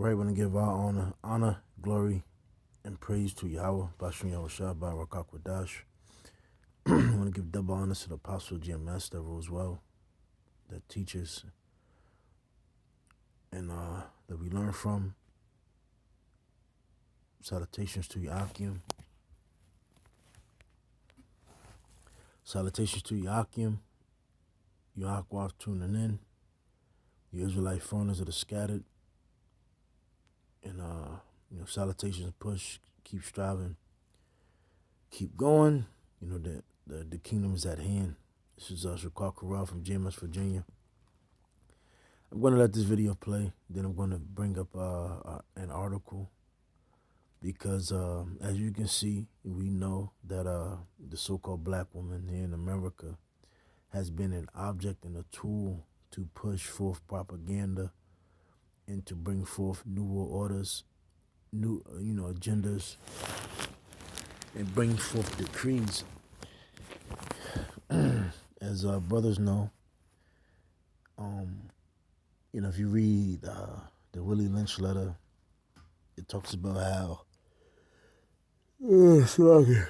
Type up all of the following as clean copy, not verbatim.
Right, want to give our honor, glory, and praise to Yahweh, Bashim Yahweh Shah, Barak Dash. I want to give double honor to the Apostle Jim Master as well, that teaches and that we learn from. Salutations to Yakim. Salutations to Yakim. Yahakwaf tuning in. The Israelite foreigners that are scattered. And salutations, push, keep striving, keep going. The kingdom is at hand. This is Shakar Corral from JMS, Virginia. I'm going to let this video play. Then I'm going to bring up an article because, as you can see, we know that the so-called black woman here in America has been an object and a tool to push forth propaganda and to bring forth new world orders, new agendas, and bring forth decrees. As brothers know, if you read the Willie Lynch letter, it talks about how the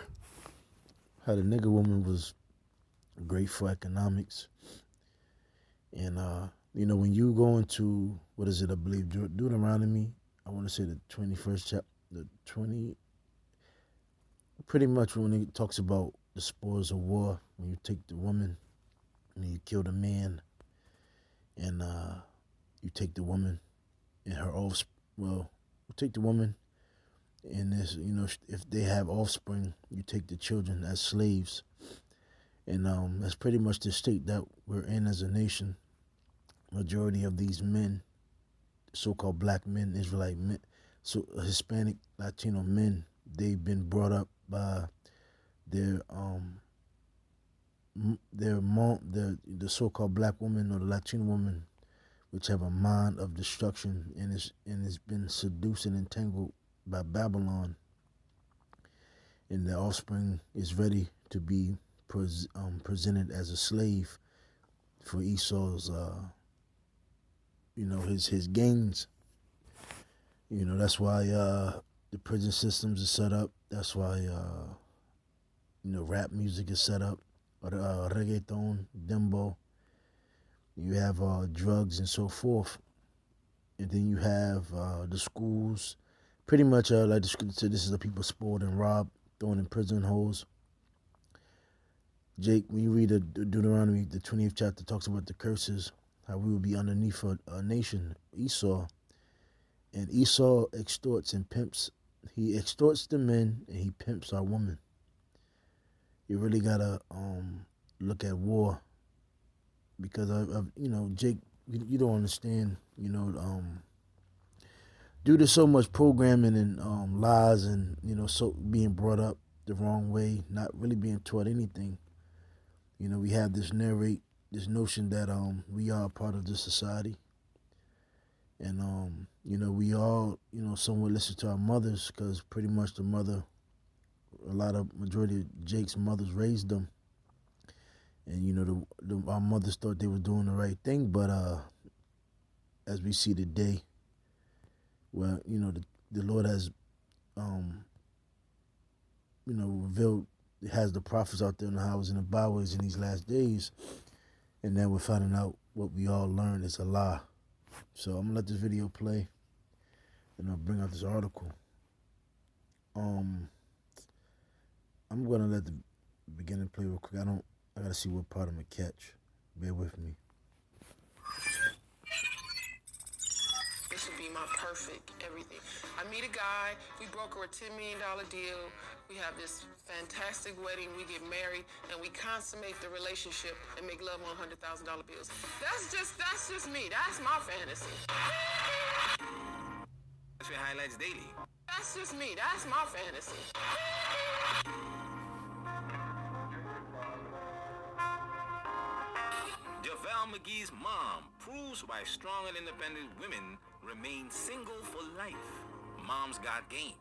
nigger woman was great for economics. And when you go into, what is it, I believe, Deuteronomy, I want to say the 21st chapter, pretty much when it talks about the spoils of war, when you take the woman and you kill the man, and you take the woman and her offspring, you take the woman and this, if they have offspring, you take the children as slaves. And that's pretty much the state that we're in as a nation. Majority of these men, so-called black men, Israelite men, so Hispanic, Latino men, they've been brought up by their mom, the so-called black woman or the Latino woman, which have a mind of destruction and has been seduced and entangled by Babylon, and the offspring is ready to be presented as a slave for Esau's, his gains. That's why the prison systems are set up. That's why rap music is set up, reggaeton, dembo. You have drugs and so forth, and then you have the schools. Pretty much, like the scripture said, this is the people spoiled and robbed, thrown in prison holes. Jake, when you read the Deuteronomy, the 20th chapter talks about the curses, how we will be underneath a nation, Esau. And Esau extorts and pimps. He extorts the men and he pimps our women. You really gotta look at war, because Jake, you don't understand. Due to so much programming and lies and so being brought up the wrong way, not really being taught anything. We have this notion that we are a part of this society, and we all somewhat listen to our mothers, because pretty much majority of Jake's mothers raised them, and our mothers thought they were doing the right thing, but as we see today, well, the Lord has revealed, has the prophets out there in the highways and the byways in these last days, and then we're finding out what we all learned is a lie. So I'm gonna let this video play, and I'll bring out this article. I'm gonna let the beginning play real quick. I gotta see what part I'm gonna catch. Bear with me. This would be my perfect everything. I meet a guy, we broker a $10 million deal. We have this fantastic wedding, we get married, and we consummate the relationship and make love on $100,000 bills. That's just me. That's my fantasy. That's your highlights daily. That's just me. That's my fantasy. JaVale McGee's mom proves why strong and independent women remain single for life. Mom's got game.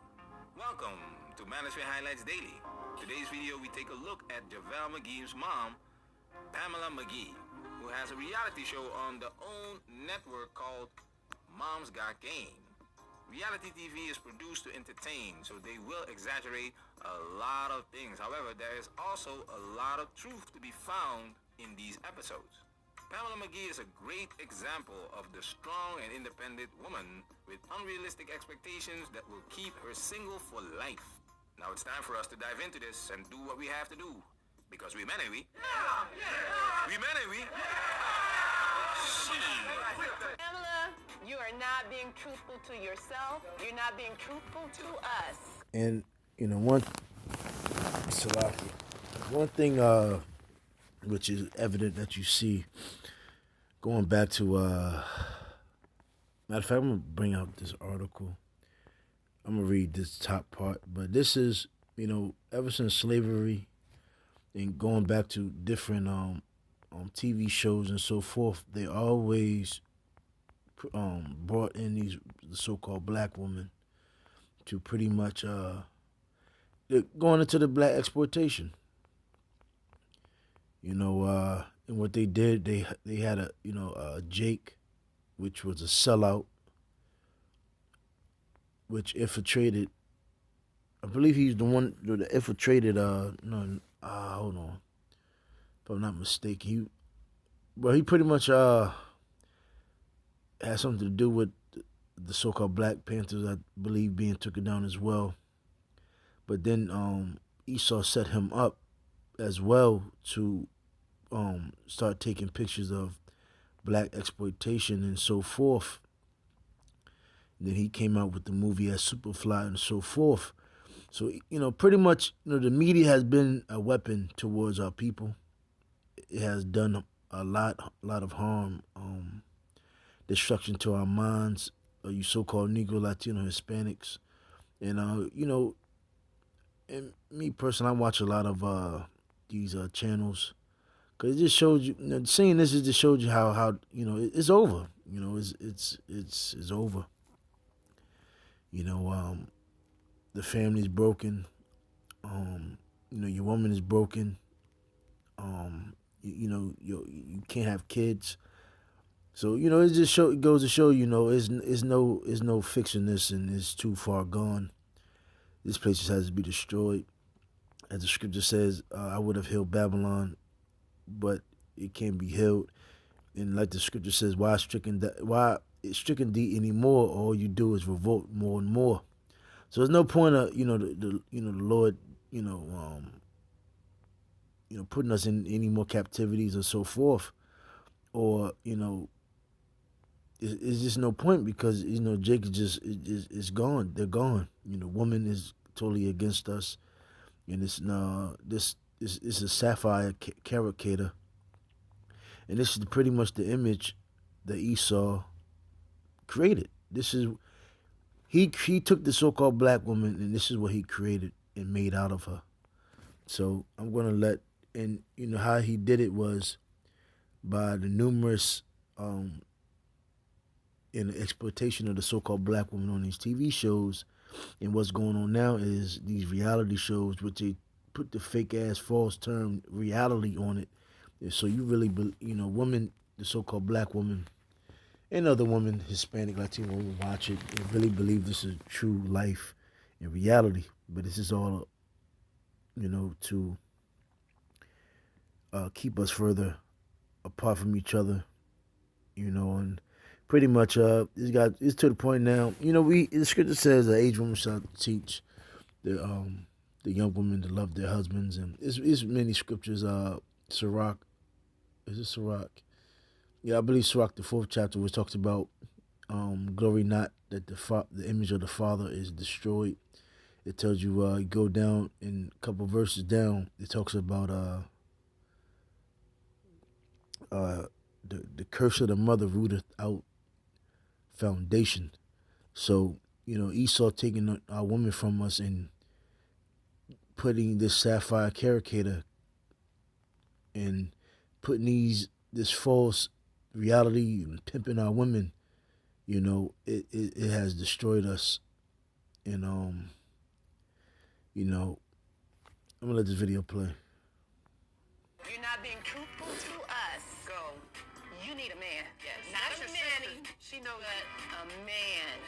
Welcome to Manosphere Highlights Daily. Today's video, we take a look at JaVale McGee's mom, Pamela McGee, who has a reality show on the OWN network called Mom's Got Game. Reality TV is produced to entertain, so they will exaggerate a lot of things. However, there is also a lot of truth to be found in these episodes. Pamela McGee is a great example of the strong and independent woman with unrealistic expectations that will keep her single for life. Now it's time for us to dive into this and do what we have to do. Because we men, we? We men, we? Pamela, you are not being truthful to yourself. You're not being truthful to us. And one thing which is evident that you see going back to matter of fact, I'm gonna bring out this article. I'm gonna read this top part, but this is ever since slavery and going back to different TV shows and so forth, they always brought in these so-called black women to pretty much going into the black exploitation. And what they did, they had a Jake, which was a sellout, which infiltrated. I believe he's the one that infiltrated. No, hold on, if I'm not mistaken, he pretty much had something to do with the so-called Black Panthers, I believe, being taken down as well. But then Esau set him up as well to start taking pictures of black exploitation and so forth. And then he came out with the movie as Superfly and so forth. So, pretty much, the media has been a weapon towards our people. It has done a lot of harm, destruction to our minds, you so-called Negro, Latino, Hispanics. And, and me personally, I watch a lot of these channels. Because it just shows you, seeing this, it just showed you how it's over. It's over. The family's broken. Your woman is broken. You can't have kids. So it just it goes to show it's no fixing this, and it's too far gone. This place just has to be destroyed. As the scripture says, I would have healed Babylon, but it can't be healed. And like the scripture says, why it's stricken thee anymore? All you do is revolt more and more. So there's no point of the Lord putting us in any more captivities or so forth, or it's just no point, because Jake is gone. They're gone. Woman is totally against us, and it's this is a sapphire caricature, and this is pretty much the image that Esau created. This is he took the so-called black woman, and this is what he created and made out of her. So I'm gonna let, and how he did it was by the numerous in the exploitation of the so-called black woman on these TV shows. And what's going on now is these reality shows, which they put the fake ass false term reality on it. And so you really, women, the so-called black woman, and other women, Hispanic, Latino women, watch it and really believe this is true life and reality. But this is all, to keep us further apart from each other, and pretty much it's to the point now. The scripture says the aged woman shall teach the young women to love their husbands, and it's many scriptures. Sirach, is it Sirach? Yeah, I believe Sirach, the 4th chapter, which talks about glory not that the image of the father is destroyed. It tells you go down in a couple verses down. It talks about the curse of the mother rooteth out foundation. So Esau taking our woman from us and putting this sapphire caricature and putting this false reality and pimping our women, it has destroyed us. And I'm gonna let this video play. You're not being truthful to us. Go. You need a man. Yes. Not That's a your man. sister. She knows that. A man.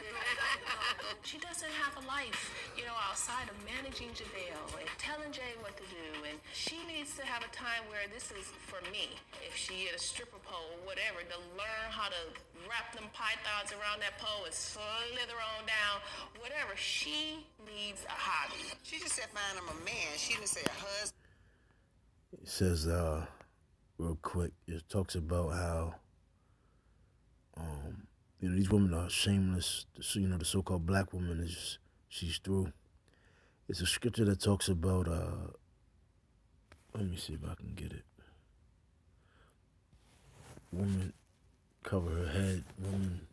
She doesn't have a life, outside of managing JaVale and telling Jay what to do. And she needs to have a time where this is for me. If she at a stripper pole or whatever, to learn how to wrap them pythons around that pole and slither on down, whatever. She needs a hobby. She just said find him a man. She didn't say a husband. It says, real quick, it talks about how, these women are shameless. The so-called black woman she's through. It's a scripture that talks about, let me see if I can get it. Woman cover her head. Woman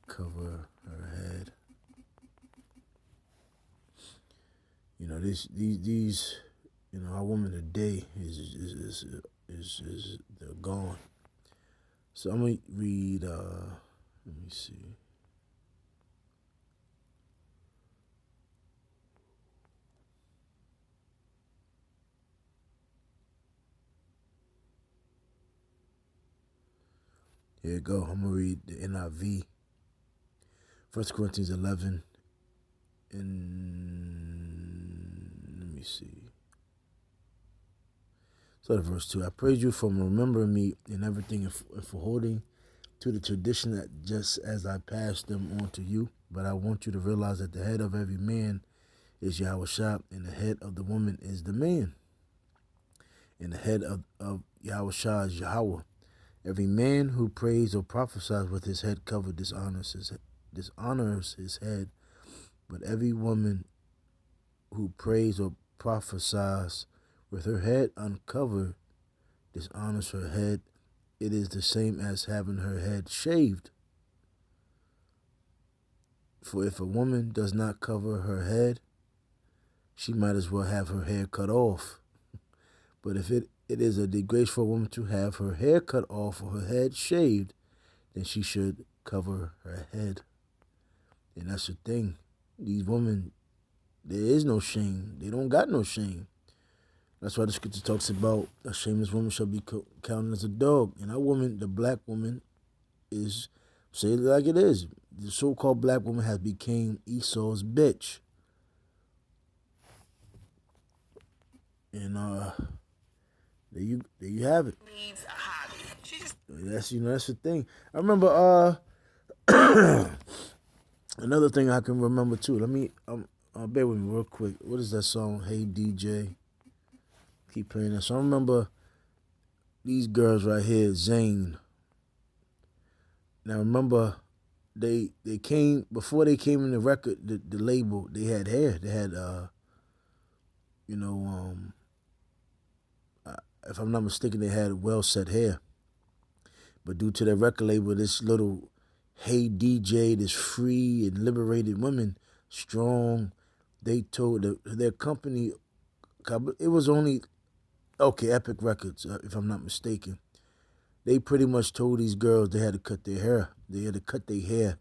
cover her head. These our women today is they're gone. So I'm gonna read. Let me see. Here you go. I'm going to read the NIV. 1 Corinthians 11. And let me see. So verse 2. I praise you for remembering me in everything and for holding to the tradition that just as I passed them on to you. But I want you to realize that the head of every man is Yahushua, and the head of the woman is the man. And the head of Yahushua is Yahweh. Every man who prays or prophesies with his head covered dishonors his head. But every woman who prays or prophesies with her head uncovered dishonors her head. It is the same as having her head shaved. For if a woman does not cover her head, she might as well have her hair cut off. But if it is a disgrace for a woman to have her hair cut off or her head shaved, then she should cover her head. And that's the thing. These women, there is no shame. They don't got no shame. That's why the scripture talks about a shameless woman shall be counted as a dog. And that woman, the black woman, is, say it like it is, the so-called black woman has become Esau's bitch. And there you have it. Needs a hobby. She just That's the thing. I remember another thing I can remember too. Let me bear with me real quick. What is that song? Hey DJ. Keep playing that. So I remember these girls right here, Zayn. Now remember they came before they came in the record, the label, they had hair. They had if I'm not mistaken, they had well set hair. But due to their record label, this little Hey DJ, this free and liberated women, strong, they told their company, it was only, Epic Records, if I'm not mistaken. They pretty much told these girls they had to cut their hair. They had to cut their hair.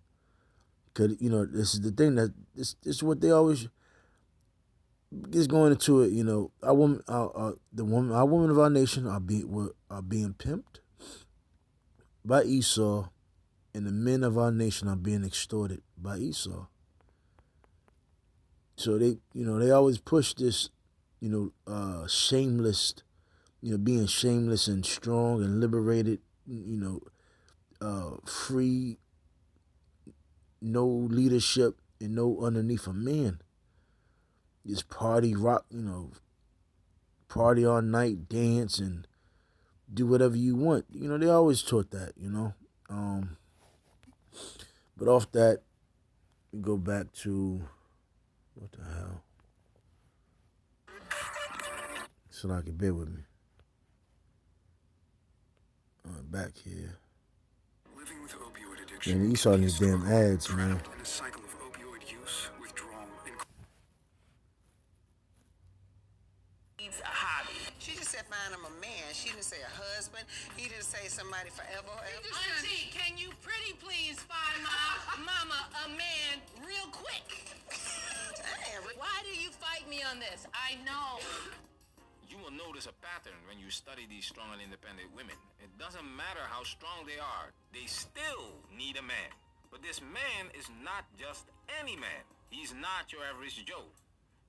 Because, this is the thing, that this is what they always, just going into it, our women of our nation are being pimped by Esau, and the men of our nation are being extorted by Esau. So they always push this, shameless, being shameless and strong and liberated, free, no leadership and no underneath a man. Just party, rock, party all night, dance, and do whatever you want. They always taught that, But off that, we go back to, what the hell? So I can bear with me. Back here. Living with opioid addiction. Man, you saw these damn ads, man. In a cycle of opioid use, withdrawal, and needs a hobby. She just said find him a man. She didn't say a husband. He didn't say somebody forever. Auntie, can you pretty please find my mama a man real quick? Damn. Why do you fight me on this? I know. You will notice a pattern pattern when you study these strong and independent women. It doesn't matter how strong they are, they still need a man. But this man is not just any man. He's not your average Joe.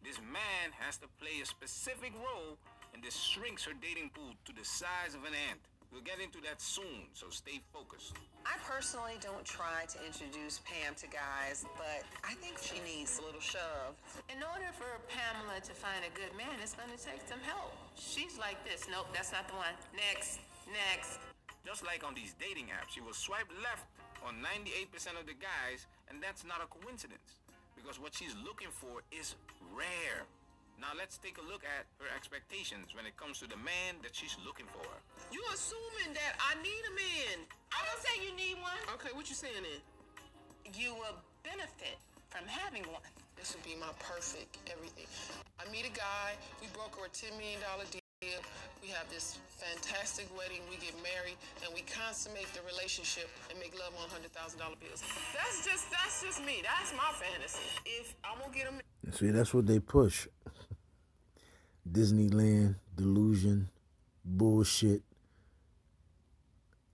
This man has to play a specific role, and this shrinks her dating pool to the size of an ant. We'll get into that soon, so stay focused. I personally don't try to introduce Pam to guys, but I think she needs a little shove. In order for Pamela to find a good man, it's going to take some help. She's like this. Nope, that's not the one. Next. Just like on these dating apps, you will swipe left on 98% of the guys, and that's not a coincidence, because what she's looking for is rare. Now let's take a look at her expectations when it comes to the man that she's looking for. You assuming that I need a man. I don't say you need one. Okay, what you saying then? You will benefit from having one. This would be my perfect everything. I meet a guy, we broker a $10 million deal. We have this fantastic wedding, we get married, and we consummate the relationship and make love on $100,000 bills. That's just me. That's my fantasy. If I'm gonna get him. See, that's what they push. Disneyland, delusion, bullshit,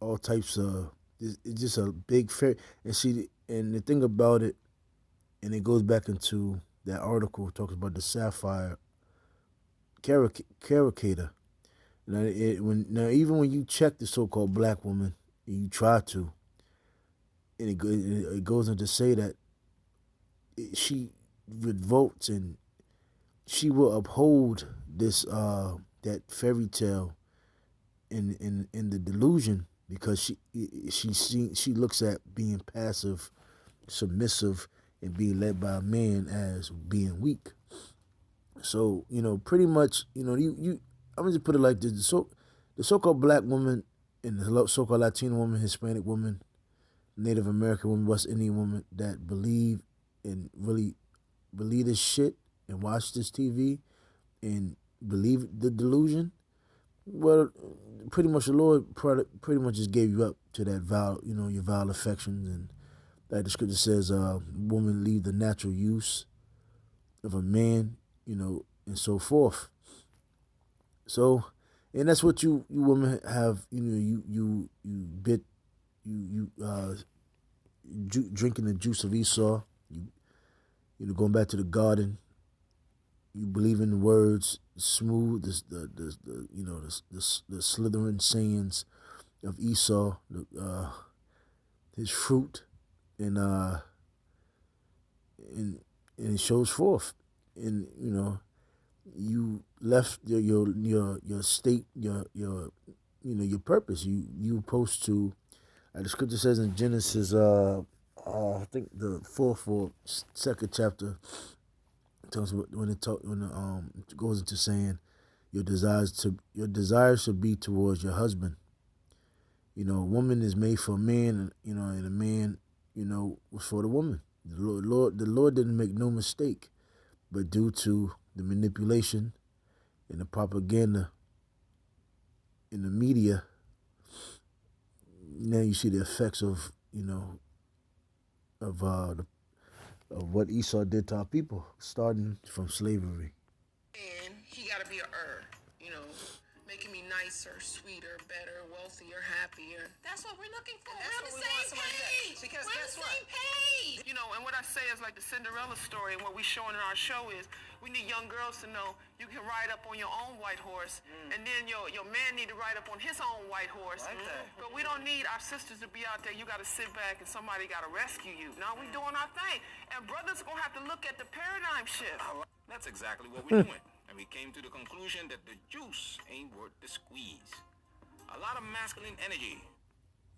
all types of. It's just a big fair. And see, and the thing about it, and it goes back into that article talks about the sapphire caricature. Now, even when you check the so-called black woman, you try to, and it goes on to say that she revolts and she will uphold this that fairy tale in the delusion, because she looks at being passive, submissive, and being led by a man as being weak. So, pretty much, I'm gonna just put it like this: the so-called black woman and the so-called Latino woman, Hispanic woman, Native American woman, West Indian woman that believe and really believe this shit and watch this TV and believe the delusion, well, pretty much the Lord pretty much just gave you up to that vile, your vile affections, and like the scripture says, woman leave the natural use of a man, and so forth. So, and that's what you women have, drinking the juice of Esau, going back to the garden. You believe in the words, smooth, the slithering sayings of Esau, his fruit, and it shows forth. And you left your state, your purpose. You supposed to. The scripture says in Genesis, I think the fourth or second chapter, when it goes into saying your desires should be towards your husband. A woman is made for a man, and a man, was for the woman. The Lord didn't make no mistake, but due to the manipulation and the propaganda in the media, now you see the effects of of what Esau did to our people, starting from slavery. And he got to be making me nicer, sweeter, better, wealthier, happier. That's what we're looking for. That's We're on what the we want same somebody to do. page. Because We're on guess the what? same page. And what I say is like the Cinderella story, and what we showing in our show is we need young girls to know you can ride up on your own white horse, and then your man need to ride up on his own white horse. Like that. But we don't need our sisters to be out there. You got to sit back and somebody got to rescue you. Now we doing our thing, and brothers going to have to look at the paradigm shift. That's exactly what we're doing. And we came to the conclusion that the juice ain't worth the squeeze. A lot of masculine energy.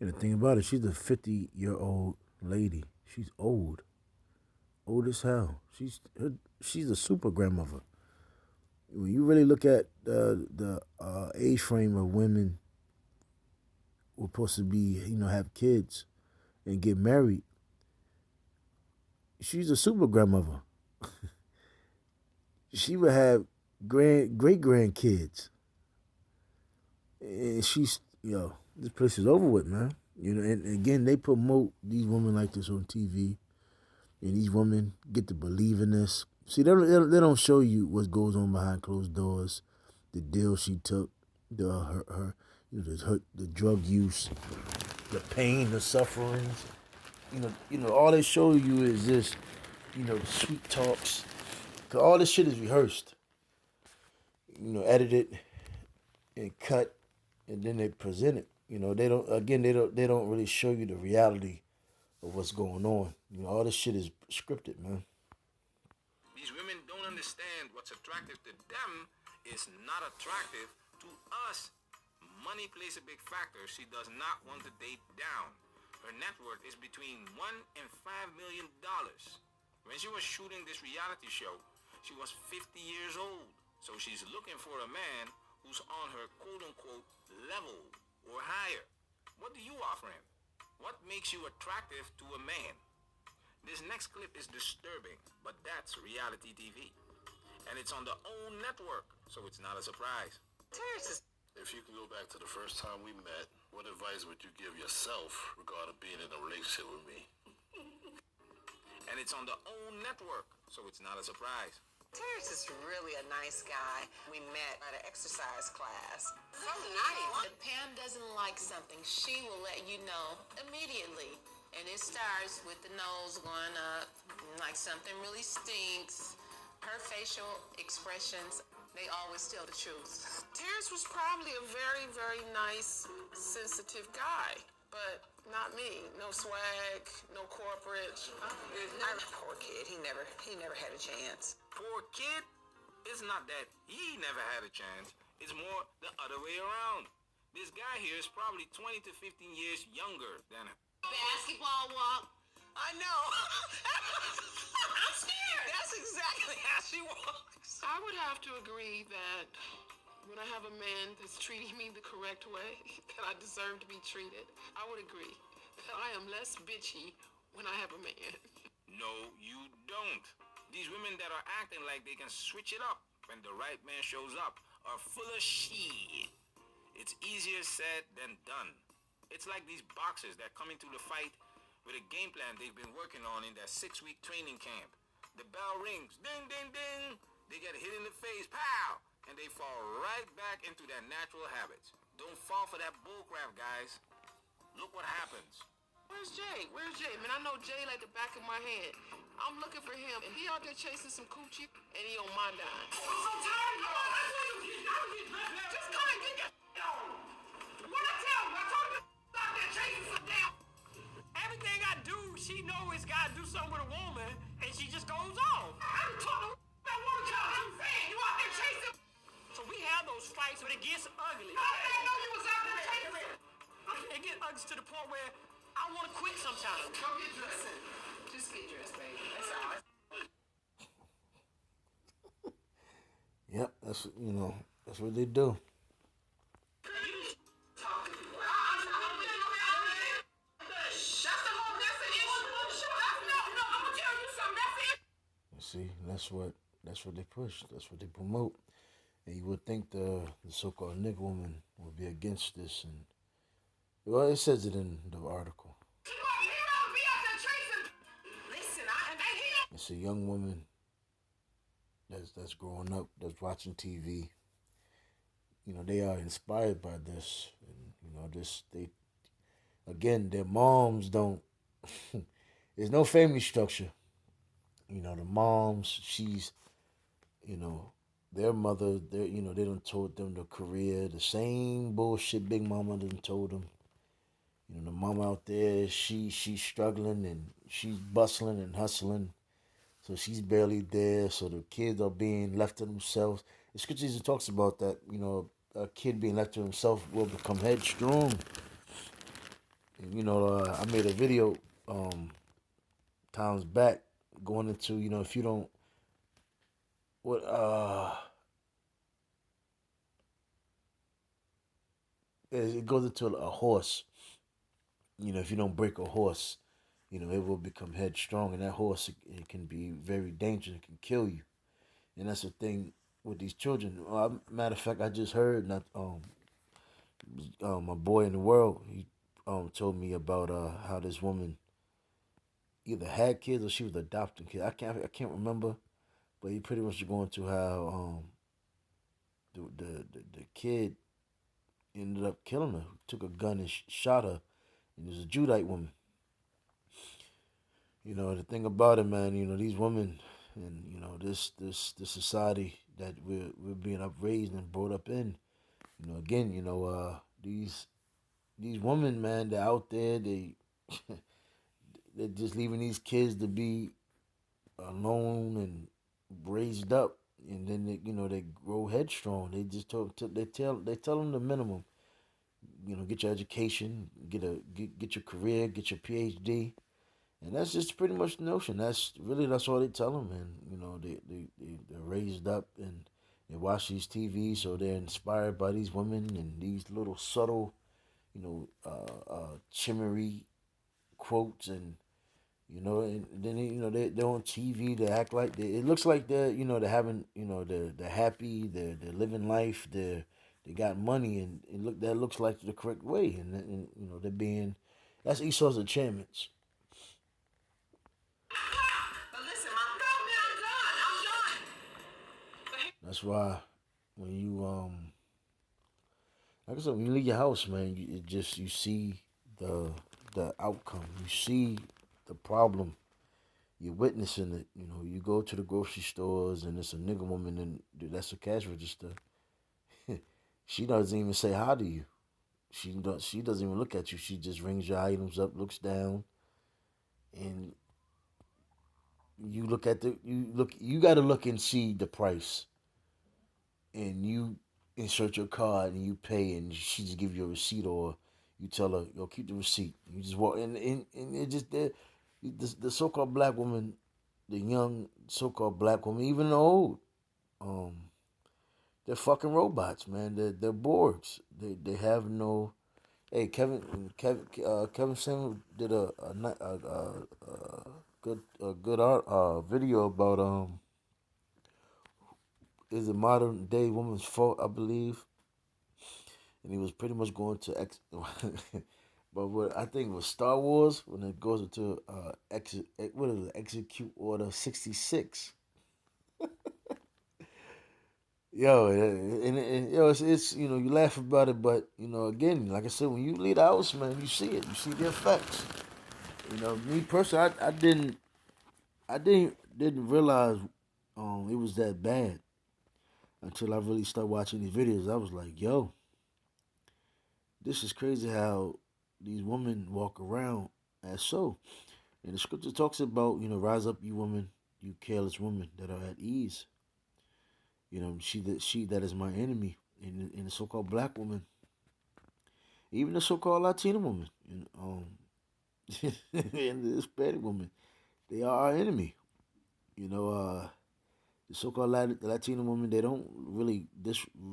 And the thing about it, she's a 50-year-old lady. She's old as hell. She's a super grandmother. When you really look at the age frame of women who are supposed to be, have kids and get married, she's a super grandmother. She would have great grandkids, and she's this place is over with, man. And again, they promote these women like this on TV, and these women get to believe in this. See, they don't show you what goes on behind closed doors, the deal she took, the drug use, the pain, the sufferings. All they show you is this, the sweet talks. Cause all this shit is rehearsed, edited and cut, and then they present it. They don't really show you the reality of what's going on. All this shit is scripted, man. These women don't understand what's attractive to them is not attractive to us. Money plays a big factor. She does not want to date down. Her net worth is between $1 and $5 million. When she was shooting this reality show, she was 50 years old. So she's looking for a man who's on her quote-unquote level or higher. What do you offer him? What makes you attractive to a man? This next clip is disturbing, but that's reality TV. And it's on the OWN network, so it's not a surprise. If you can go back to the first time we met, what advice would you give yourself regarding being in a relationship with me? And it's on the OWN network, so it's not a surprise. Terrence is really a nice guy. We met at an exercise class. So nice. If Pam doesn't like something, she will let you know immediately. And it starts with the nose going up, like something really stinks. Her facial expressions, they always tell the truth. Terrence was probably a very, very nice, sensitive guy, but not me. No swag, no corporate. Poor kid. He never had a chance. Poor kid? It's not that he never had a chance. It's more the other way around. This guy here is probably 20 to 15 years younger than her. Basketball walk. I know. I'm scared. That's exactly how she walks. I would have to agree that when I have a man that's treating me the correct way, that I deserve to be treated, I would agree that I am less bitchy when I have a man. No, you don't. These women that are acting like they can switch it up when the right man shows up are full of shit. It's easier said than done. It's like these boxers that come into the fight with a game plan they've been working on in their 6-week training camp. The bell rings, ding, ding, ding. They get hit in the face, pow, and they fall right back into their natural habits. Don't fall for that bullcrap, guys. Look what happens. Where's Jay? Man, I know Jay like the back of my hand. I'm looking for him, and he out there chasing some coochie, and he on my dime. I'm so tired of you. Just come and get your on. What I tell you? I told you out there chasing some damn. Everything I do, she know it's got to do something with a woman, and she just goes off. I'm talking about what I'm saying. You out there chasing. So we have those fights, but it gets ugly. I didn't know you was out there chasing. It gets ugly to the point where I want to quit sometimes. Go get dressed. Just get dressed, baby. That's all. Yep, that's what they do. See, that's what they push. That's what they promote. And you would think the so-called nigga woman would be against this, and well, it says it in the article. It's a young woman that's growing up, that's watching TV. They are inspired by this, and their moms don't. There's no family structure. The moms, their mother, they done told them the career, the same bullshit Big Mama done told them. The mama out there, she's struggling and she's bustling and hustling, so she's barely there. So the kids are being left to themselves. The scripture even talks about that. A kid being left to himself will become headstrong. And, I made a video times back going into if you don't it goes into a horse. If you don't break a horse, it will become headstrong, and that horse, it can be very dangerous. It can kill you, and that's the thing with these children. Matter of fact, I just heard my boy in the world. He told me about how this woman either had kids or she was adopting kids. I can't remember, but he pretty much going to how the kid ended up killing her. Took a gun and shot her. And it was a Judite woman. You know, the thing about it, man, you know, these women and, you know, this society that we're being upraised and brought up in, you know, again, you know, these women, man, they're out there, they're just leaving these kids to be alone and raised up, and then they, you know, they grow headstrong. They just they tell them the minimum. You know, get your education, get your career, get your PhD, and that's just pretty much the notion. That's all they tell them, and you know, they're raised up and they watch these TV, so they're inspired by these women and these little subtle, you know, chimmery quotes, and you know, and then you know they're on TV. They act like it looks like they're, you know, they're having, you know, they're happy. They're living life. They got money, and that looks like the correct way. And you know, they're being, that's Esau's enchantments. But listen, I'm done. That's why when you like I said, when you leave your house, man, you see the outcome. You see the problem. You're witnessing it. You know, you go to the grocery stores and it's a nigga woman and that's a cash register. She doesn't even say hi to you. She doesn't even look at you. She just rings your items up, looks down, and you gotta look and see the price. And you insert your card and you pay, and she just give you a receipt, or you tell her, yo, keep the receipt. You just walk and it just the so called black woman, the young so called black woman, even the old, um, they're fucking robots, man. They're Borgs. They have no. Hey, Kevin Samuel did a good art video about is a modern day woman's fault, I believe, and he was pretty much going to but what I think was Star Wars when it goes into what is it, Execute Order 66. Yo, and yo, it's you know, you laugh about it, but you know, again, like I said, when you leave the house, man, you see it, you see the effects. You know, me personally, I didn't realize it was that bad until I really started watching these videos. I was like, yo, this is crazy how these women walk around as so. And the scripture talks about, you know, rise up, you women, you careless women that are at ease. You know, she that is my enemy, and the so-called black woman, even the so-called Latina woman, and the Hispanic woman, they are our enemy. You know, the so-called Latina women, they don't really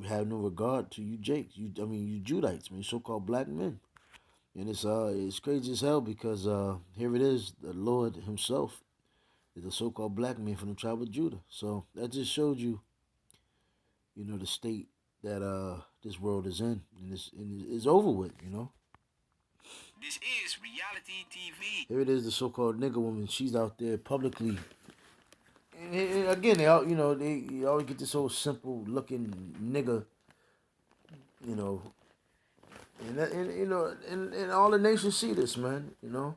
have no regard to you Jakes. You Judites, so-called black men. And it's crazy as hell because here it is, the Lord Himself is a so-called black man from the tribe of Judah. So that just showed you, you know, the state that this world is in, and it's over with, you know. This is reality TV. Here it is, the so-called nigga woman. She's out there publicly. And again, they all, you know, you always get this whole simple looking nigga, you know, and you know, and all the nations see this, man. You know,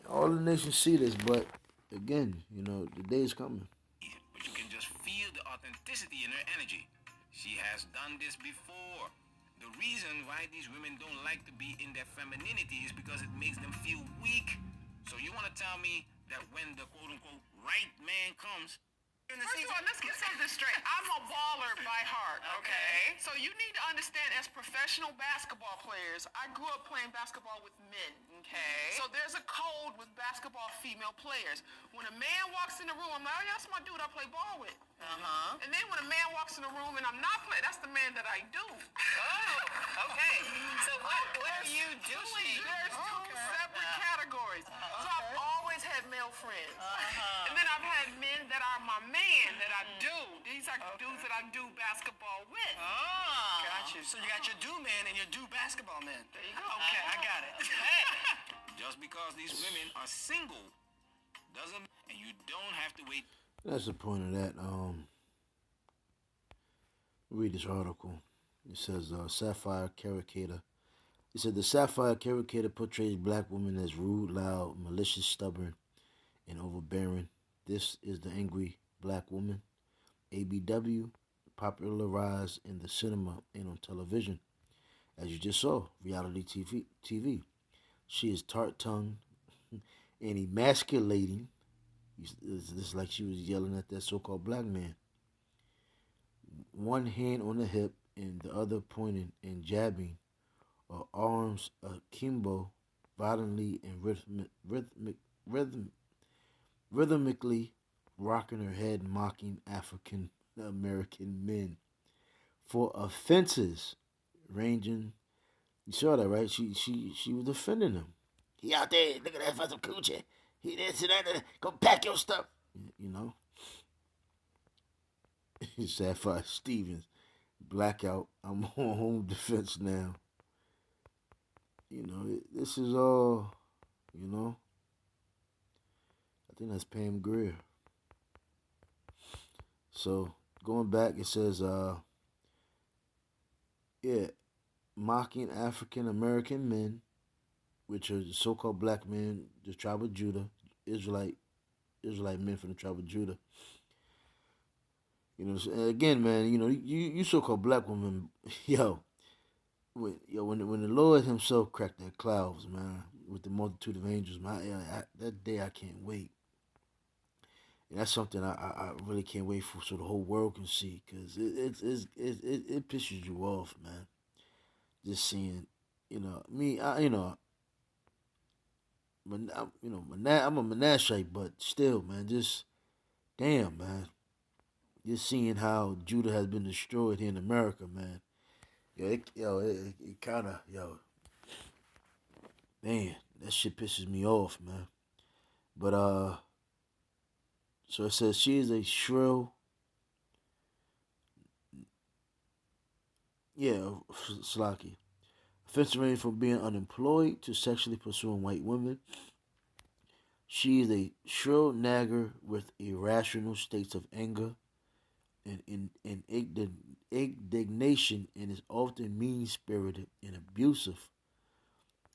all the nations see this, but again, you know, the day is coming. But you can just feel the authenticity in her energy. She has done this before. The reason why these women don't like to be in their femininity is because it makes them feel weak. So you want to tell me that when the quote-unquote right man comes, First of all, let's get something straight. I'm a baller by heart, okay? So you need to understand, as professional basketball players, I grew up playing basketball with men, okay? So there's a code with basketball female players. When a man walks in the room, I'm like, oh, yeah, that's my dude I play ball with. Uh-huh. And then when a man walks in the room and I'm not playing, that's the man that I do. Oh, okay. So what are you doing? There's two separate categories. So I've always had male friends. And then I've had men that are my man that I do. These are dudes that I do basketball with. Oh. Got you. So you got your do man and your do basketball man. There you go. Okay, I got it. just because these women are single doesn't, and you don't have to wait. That's the point of that. Read this article. It says sapphire caricature. It said the sapphire caricature portrays black women as rude, loud, malicious, stubborn, and overbearing. This is the angry black woman. ABW, popularized in the cinema and on television. As you just saw, reality TV. She is tart-tongued and emasculating. This is like she was yelling at that so-called black man. One hand on the hip and the other pointing and jabbing, her arms akimbo, violently and rhythm, rhythmically rocking her head, mocking African American men for offenses ranging. You saw that, right? She was defending him. He out there, look at that for some coochie. He this and that. Go pack your stuff. You know, Sapphire Stevens, blackout. I'm on home defense now. You know, this is all. You know, I think that's Pam Grier. So going back, it says, yeah, mocking African American men, which are the so-called black men, the tribe of Judah, Israelite men from the tribe of Judah. You know, again, man, you know, you so-called black women, when the Lord Himself cracked that clouds, man, with the multitude of angels, that day I can't wait. And that's something I really can't wait for, so the whole world can see, because it pisses you off, man. Just seeing, you know, me, I'm a Menashite, but still, man, just damn, man, just seeing how Judah has been destroyed here in America, man. It kind of, man, that shit pisses me off, man. But so it says she is a shrill, Slaki. Offense ranging from being unemployed to sexually pursuing white women. She is a shrill nagger with irrational states of anger and indignation, and is often mean-spirited and abusive.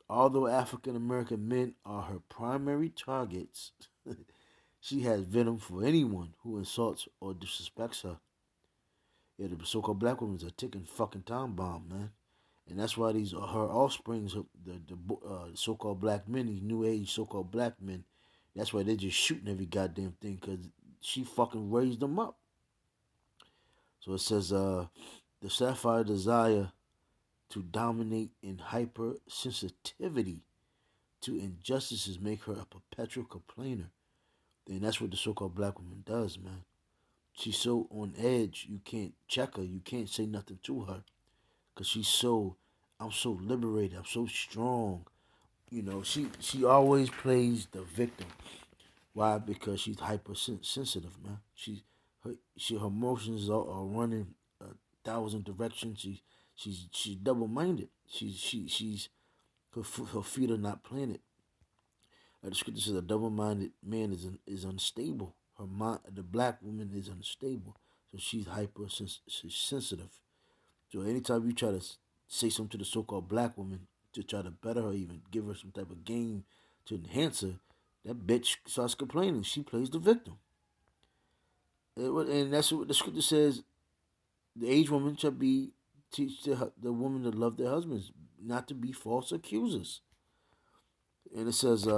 Although African American men are her primary targets, she has venom for anyone who insults or disrespects her. Yeah, the so-called black woman is a ticking fucking time bomb, man. And that's why these are her offsprings, the so-called black men, these new age so-called black men. That's why they're just shooting every goddamn thing, because she fucking raised them up. So it says, the sapphire desire to dominate in hypersensitivity to injustices make her a perpetual complainer. And that's what the so-called black woman does, man. She's so on edge, you can't check her, you can't say nothing to her. Because I'm so liberated, I'm so strong. You know, she always plays the victim. Why? Because she's hypersensitive, man. Her emotions are running 1,000 directions. She's double-minded. She's her feet are not planted. The scripture says a double-minded man is unstable. Her mind, the black woman, is unstable, so she's hypersensitive. So anytime you try to say something to the so-called black woman to try to better her, even give her some type of game to enhance her, that bitch starts complaining. She plays the victim. And that's what the scripture says. The aged woman shall teach the woman to love their husbands, not to be false accusers. And it says,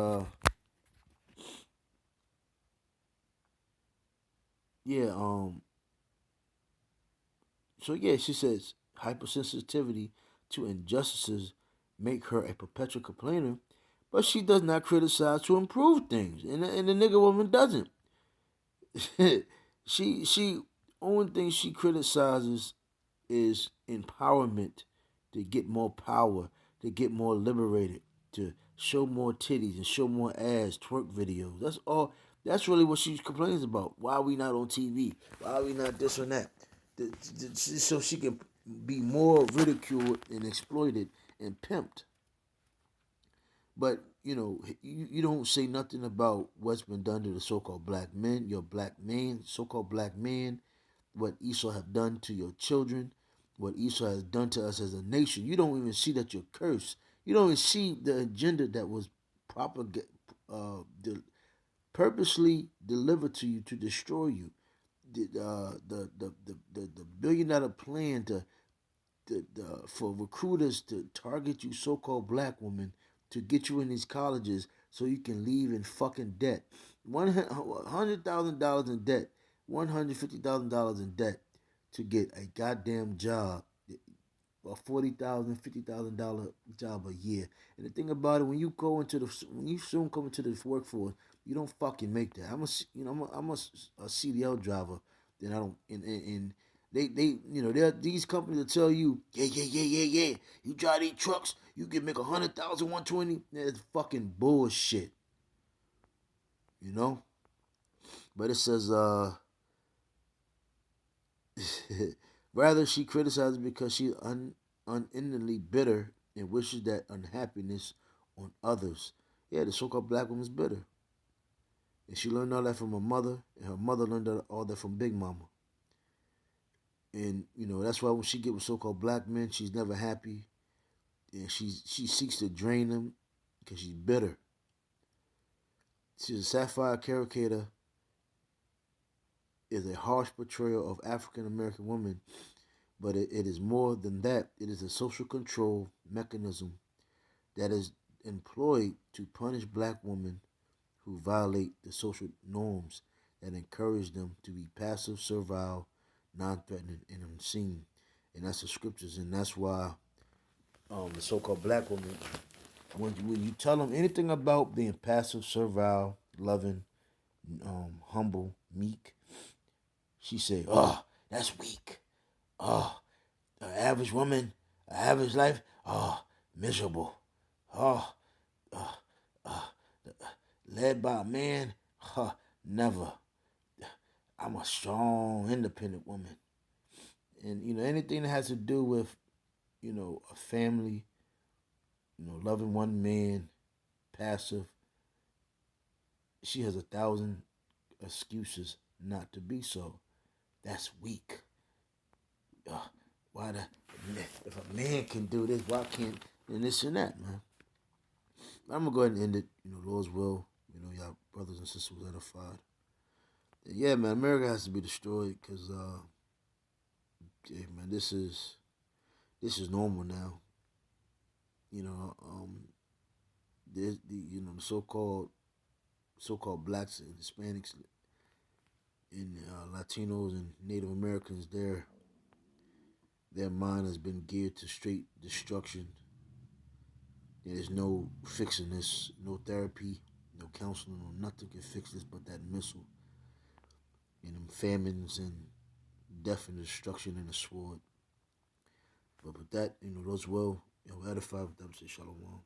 she says hypersensitivity to injustices make her a perpetual complainer, but she does not criticize to improve things, and the nigga woman doesn't. she only thing she criticizes is empowerment, to get more power, to get more liberated, to show more titties and show more ass, twerk videos. That's all. That's really what she complains about. Why are we not on TV? Why are we not this or that? So she can be more ridiculed and exploited and pimped. But, you don't say nothing about what's been done to the so-called black men, your black man, so-called black man, what Esau have done to your children, what Esau has done to us as a nation. You don't even see that you're cursed. You don't even see the agenda that was purposely delivered to you to destroy you. The $1 billion plan for recruiters to target you, so-called black women, to get you in these colleges so you can leave in fucking debt. $100,000 in debt, $150,000 in debt to get a goddamn job, a $40,000, $50,000 job a year. And the thing about it, when you soon come into this workforce, you don't fucking make that. I'm a CDL driver. Then I don't, and they're these companies that tell you, yeah. You drive these trucks, you can make 100,000, 120. That's fucking bullshit. You know. But it says, rather she criticizes because she's unendingly bitter and wishes that unhappiness on others. Yeah, the so-called black woman's bitter. And she learned all that from her mother, and her mother learned all that from Big Mama. And, that's why when she get with so-called black men, she's never happy. And she seeks to drain them because she's bitter. She's a sapphire caricature is a harsh portrayal of African-American women, but it is more than that. It is a social control mechanism that is employed to punish black women who violate the social norms that encourage them to be passive, servile, non-threatening, and unseen. And that's the scriptures, and that's why the so-called black woman, when you tell them anything about being passive, servile, loving, humble, meek, she say, "Oh, that's weak. Oh, an average woman, an average life. Oh, miserable. Oh, led by a man. Never. I'm a strong, independent woman." And anything that has to do with a family, loving one man, passive, she has 1,000 excuses not to be so. That's weak. Why if a man can do this, why can't and this and that, man? I'm gonna go ahead and end it. Lord's will. Y'all brothers and sisters was edified. And yeah, man, America has to be destroyed because, yeah, man, this is normal now. There's the so-called blacks and Hispanics and Latinos and Native Americans. Their mind has been geared to straight destruction. There's no fixing this, no therapy, no counseling, no nothing can fix this but that missile and famines and death and destruction and the sword. But with that, those well, edify with them, say shalom.